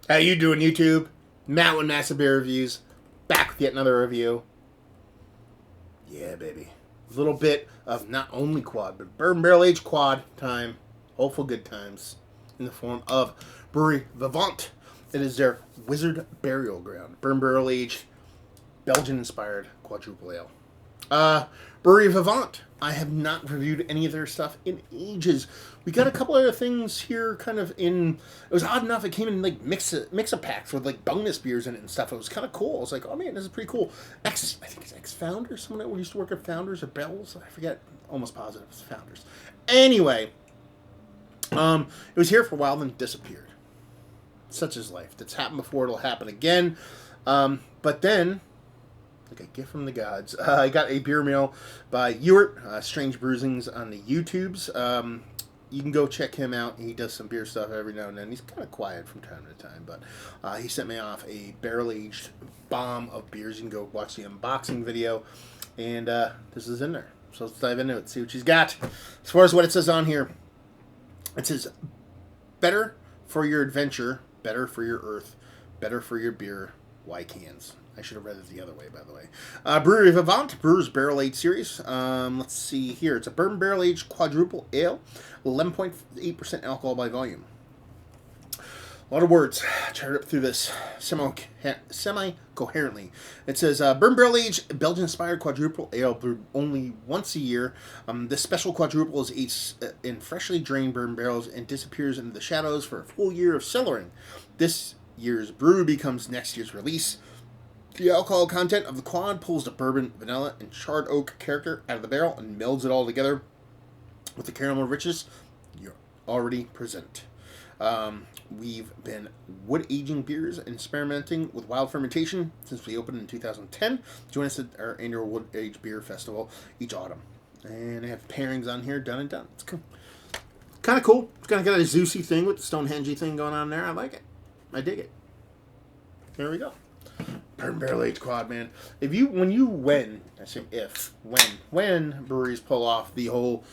How you doing, YouTube? Matt with Massive Beer Reviews, back with yet another review. Yeah, baby. A little bit of not only quad, but bourbon barrel aged quad time. Hopeful good times in the form of Brewery Vivant. It is their Wizard Burial Ground. Bourbon barrel aged, Belgian inspired quadruple ale. Brewery Vivant. I have not reviewed any of their stuff in ages. We got a couple other things here, kind of in. It was odd enough. It came in like mix a packs with like bonus beers in it and stuff. It was kind of cool. I was like, oh man, this is pretty cool. I think it's ex Founder, someone that used to work at Founders or Bells. I forget. Almost positive it's Founders. Anyway, it was here for a while, then disappeared. Such is life. That's happened before. It'll happen again. But then like a gift from the gods. I got a beer mail by Ewart, Strange Bruisings on the YouTubes. You can go check him out. He does some beer stuff every now and then. He's kind of quiet from time to time, but he sent me off a barrel-aged bomb of beers. You can go watch the unboxing video, and this is in there. So let's dive into it, see what she's got. As far as what it says on here, it says, better for your adventure, better for your earth, better for your beer, why cans? I should have read it the other way, by the way. Brewery Vivant, Brewer's Barrel Aged Series. Let's see here. It's a bourbon barrel aged quadruple ale, 11.8% alcohol by volume. A lot of words. Try to rip through this semi-coherently. It says, bourbon barrel aged, Belgian inspired quadruple ale brewed only once a year. This special quadruple is aged in freshly drained bourbon barrels and disappears into the shadows for a full year of cellaring. This year's brew becomes next year's release. The alcohol content of the quad pulls the bourbon, vanilla, and charred oak character out of the barrel and melds it all together with the caramel richness you're already present. We've been wood aging beers and experimenting with wild fermentation since we opened in 2010. Join us at our annual wood aged beer festival each autumn. And I have pairings on here, done and done. It's cool. Kind of cool. It's kind of got a Zeusy thing with the Stonehenge thing going on there. I like it. I dig it. There we go. Bourbon barrel aged quad, man. When breweries pull off the whole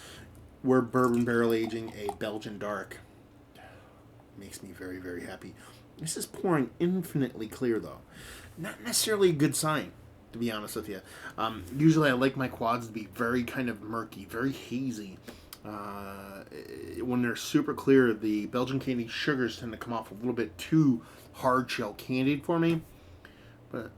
we're bourbon barrel aging a Belgian dark, makes me very, very happy. This is pouring infinitely clear though. Not necessarily a good sign, to be honest with you. Usually I like my quads to be very kind of murky, very hazy. When they're super clear, the Belgian candied sugars tend to come off a little bit too hard shell candied for me. But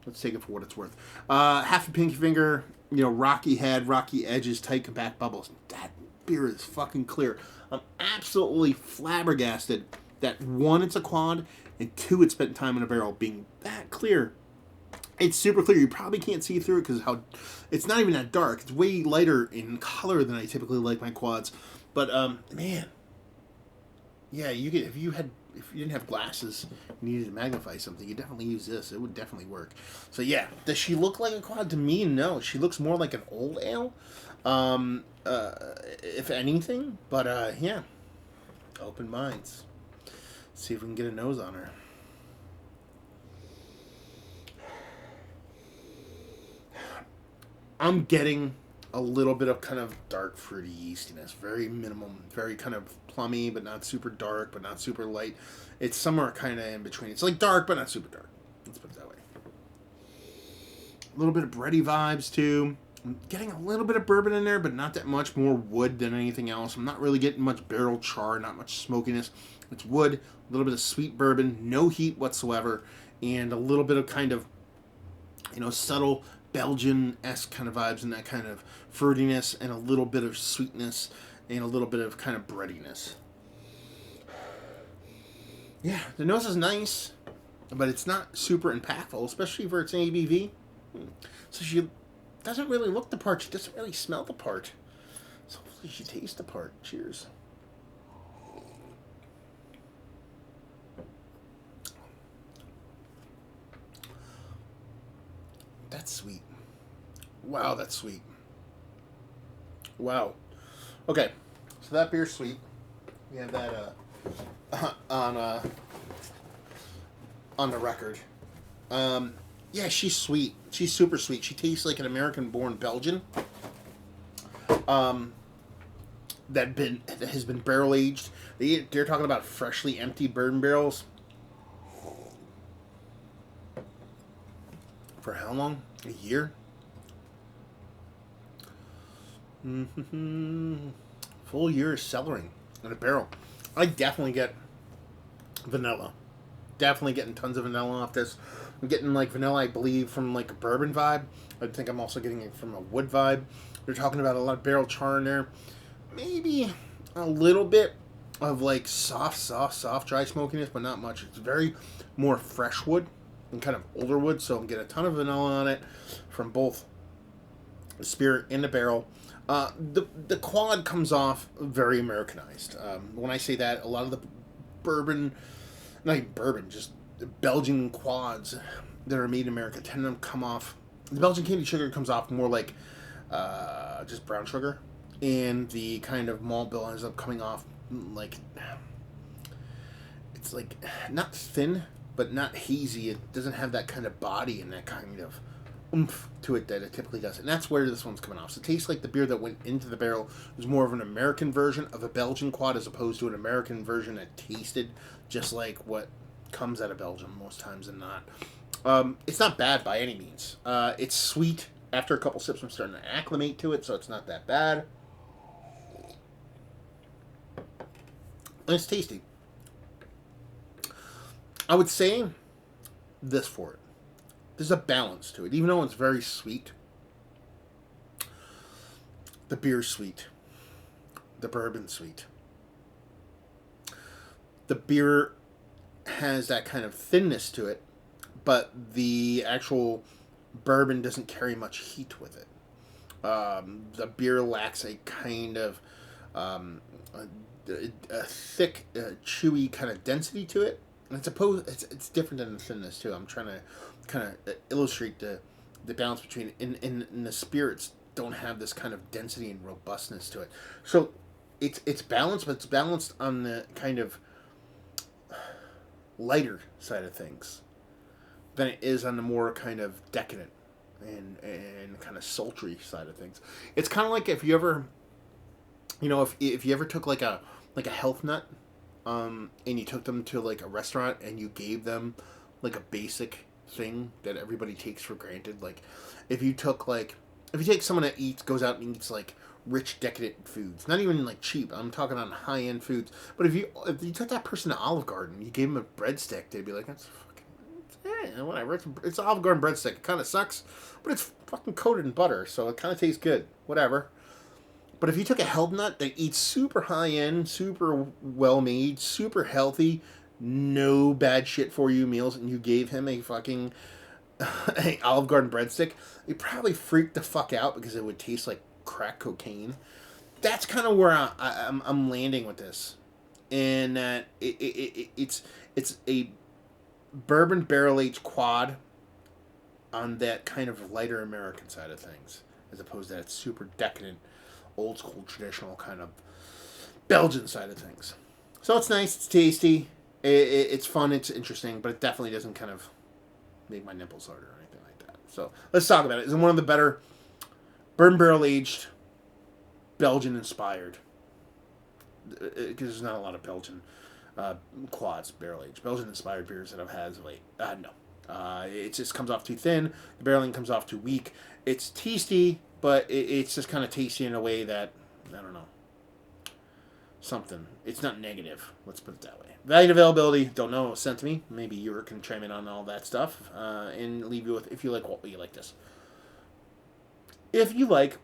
let's take it for what it's worth. Half a pinky finger, rocky head, rocky edges, tight, compact bubbles. That beer is fucking clear. I'm absolutely flabbergasted that one, it's a quad, and two, it spent time in a barrel being that clear. It's super clear. You probably can't see through it because it's not even that dark. It's way lighter in color than I typically like my quads. But man, yeah, if you didn't have glasses, you needed to magnify something, you definitely use this. It would definitely work. So yeah, does she look like a quad? To me, no. She looks more like an old ale, if anything. But yeah, open minds. See if we can get a nose on her. I'm getting a little bit of kind of dark fruity yeastiness, very minimum, very kind of plummy, but not super dark, but not super light. It's somewhere kind of in between. It's like dark, but not super dark. Let's put it that way. A little bit of bready vibes too. I'm getting a little bit of bourbon in there, but not that much. More wood than anything else. I'm not really getting much barrel char, not much smokiness. It's wood, a little bit of sweet bourbon, no heat whatsoever, and a little bit of kind of, subtle Belgian-esque kind of vibes and that kind of fruitiness and a little bit of sweetness and a little bit of kind of breadiness. Yeah, the nose is nice, but it's not super impactful, especially for its ABV. So she doesn't really look the part. She doesn't really smell the part. So hopefully she tastes the part. Cheers. That's sweet. Wow, that's sweet. Wow. Okay, so that beer's sweet. We have that on the record. Yeah, she's sweet. She's super sweet. She tastes like an American-born Belgian. That has been barrel aged. They're talking about freshly emptied bourbon barrels. For how long? A year? Mm-hmm. Full year of cellaring in a barrel. I definitely get vanilla. Definitely getting tons of vanilla off this. I'm getting like vanilla, I believe, from like a bourbon vibe. I think I'm also getting it from a wood vibe. They're talking about a lot of barrel char in there. Maybe a little bit of like soft dry smokiness, but not much. It's very more fresh wood and kind of older wood, so I'm getting a ton of vanilla on it from both the spirit and the barrel. The quad comes off very Americanized. When I say that, a lot of the bourbon, not even bourbon, just Belgian quads that are made in America tend to come off. The Belgian candy sugar comes off more like just brown sugar, and the kind of malt bill ends up coming off like it's like not thin but not hazy. It doesn't have that kind of body and that kind of oomph to it that it typically does, and that's where this one's coming off. So it tastes like the beer that went into the barrel was more of an American version of a Belgian quad as opposed to an American version that tasted just like what comes out of Belgium most times than not. It's not bad by any means. It's sweet. After a couple sips, I'm starting to acclimate to it, so it's not that bad. And it's tasty. I would say this for it. There's a balance to it. Even though it's very sweet, the beer's sweet. The bourbon's sweet. The beer has that kind of thinness to it, but the actual bourbon doesn't carry much heat with it. The beer lacks a kind of a thick, chewy kind of density to it. And it's different than the thinness too. I'm trying to kind of illustrate the balance between in the spirits don't have this kind of density and robustness to it. So it's balanced, but it's balanced on the kind of lighter side of things than it is on the more kind of decadent and kind of sultry side of things. It's kind of like if you ever, if you ever took like a health nut, and you took them to like a restaurant and you gave them like a basic thing that everybody takes for granted. Like if you take someone that goes out and eats like rich decadent foods, not even like cheap, I'm talking on high end foods, but if you took that person to Olive Garden, you gave them a breadstick, they'd be like, that's fucking whatever, it's Olive Garden breadstick, it kind of sucks, but it's fucking coated in butter, so it kind of tastes good, whatever. But if you took a health nut that eats super high end, super well made, super healthy, no bad shit for you meals, and you gave him a fucking a Olive Garden breadstick, he'd probably freak the fuck out because it would taste like crack cocaine. That's kind of where I'm landing with this, and that it's a bourbon barrel aged quad on that kind of lighter American side of things, as opposed to that super decadent, old school, traditional kind of Belgian side of things. So it's nice, it's tasty, it's fun, it's interesting, but it definitely doesn't kind of make my nipples hard or anything like that. So let's talk about it. It's one of the better bourbon barrel aged, Belgian inspired, because there's not a lot of Belgian quads barrel aged. Belgian inspired beers that I've had as late. No. It just comes off too thin. The barreling comes off too weak. It's tasty, but it's just kind of tasty in a way that, I don't know, something. It's not negative. Let's put it that way. Value and availability, don't know. Sent to me. Maybe you can chime in on all that stuff and leave you with, if you like what you like this. If you like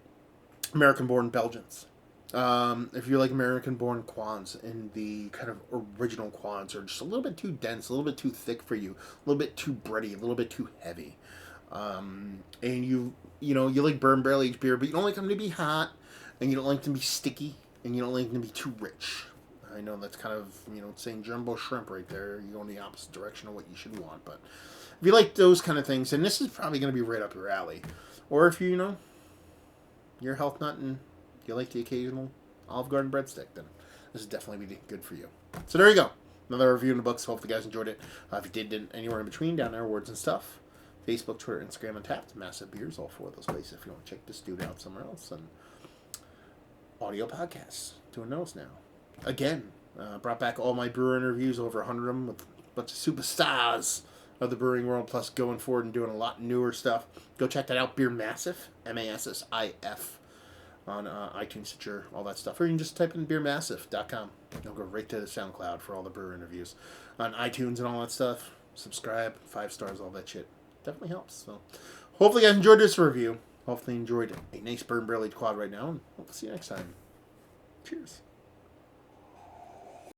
American-born Belgians, if you like American-born quads and the kind of original quads are just a little bit too dense, a little bit too thick for you, a little bit too bready, a little bit too heavy, and you like bourbon barrel aged beer, but you don't like them to be hot, and you don't like them to be sticky, and you don't like them to be too rich. I know that's kind of, saying jumbo shrimp right there. You go in the opposite direction of what you should want, but if you like those kind of things, then this is probably going to be right up your alley. Or if you're a health nut and you like the occasional Olive Garden breadstick, then this is definitely be good for you. So there you go. Another review in the books. Hope you guys enjoyed it. If you did anywhere in between, down there, words and stuff. Facebook, Twitter, Instagram, and Tapped. Massive Beers, all four of those places if you want to check this dude out somewhere else. And audio podcasts. Doing those now. Again, brought back all my brewer interviews, over 100 of them, with a bunch of superstars of the brewing world, plus going forward and doing a lot newer stuff. Go check that out. Beer Massif, Massif, on iTunes, Stitcher, all that stuff. Or you can just type in beermassif.com. You'll go right to the SoundCloud for all the brewer interviews. On iTunes and all that stuff. Subscribe, 5 stars, all that shit. Definitely helps. So, hopefully you guys enjoyed this review. Hopefully you enjoyed a nice bourbon barrel aged quad right now. And hope to see you next time. Cheers.